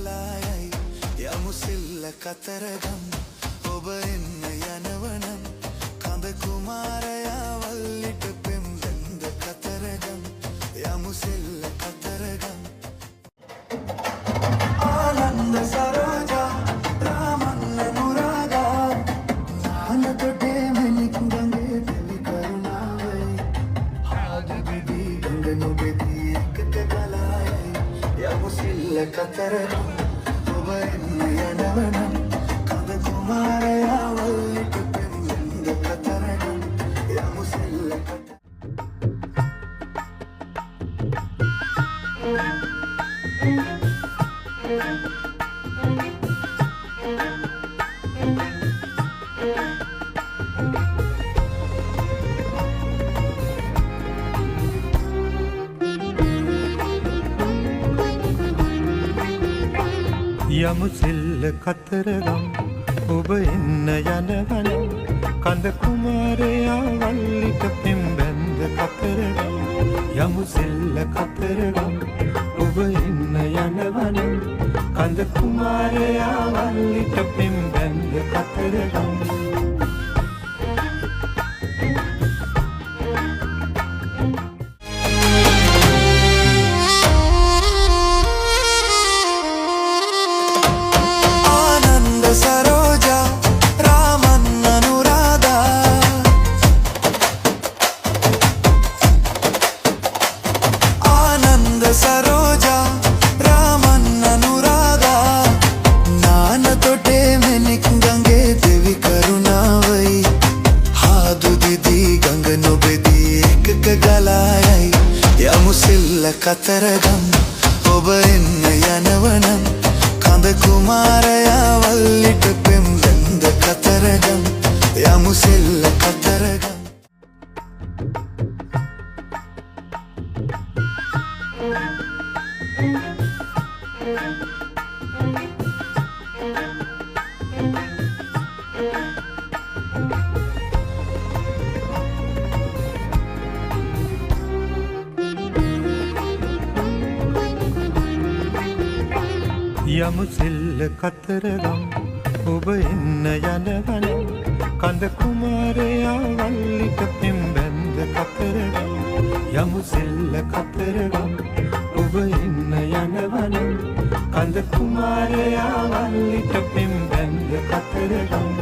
ගලායයි යමු සිල්ල කතරගම් ඔබ එන්න යනවනම් කඳ කුමාරයා වල්ලිට පෙම්බෙන්ද කතරගම් යමු සිල්ල කතරගම් ආනන්ද සරෝජා රාමන්න නුරාගා නානතොටේ මෙනික් ගඟේ දෙවි කරුණාවයි ආදවිදි ගඟ නොබෙදී එකට ගලායයි යමු සිල්ල කතරගම් ඔබ එන්න යනවනම් කඳ කුමාරයා වල්ලිට පෙම්බෙන්ද කතරගම් යමු සිල්ල යමු සිල්ල කතරගම් ඔබ එන්න යනවනම් කඳ කුමාරයා වල්ලිට පෙම්බැන්ද කතරගම් යමු සිල්ල කතරගම් ඔබ එන්න යනවනම් කඳ කුමාරයා වල්ලිට පෙම්බැන්ද කතරගම් सरोजा रामन्न अनुरागा नानतोटे मेनिक गंगे देवी करुणावई हादु दीदी गंग नोबेदी एकक गलायई यमु सिल्ल कතරගම් ඔබ එන්න යනවනම් කඳ කුමාරයා වල්ලිට පෙම්බෙන්ද කතරගම් යමු සිල්ල කතරගම් යමු සිල්ල කතරගම් ඔබ එන්න යනවනම් කඳ කුමාරයා වල්ලිට පෙම්බැන්ද කතරගම් යමු සිල්ල කතරගම් ඔබ එන්න යනවනම් කඳ කුමාරයා වල්ලිට පෙම්බැන්ද කතරගම්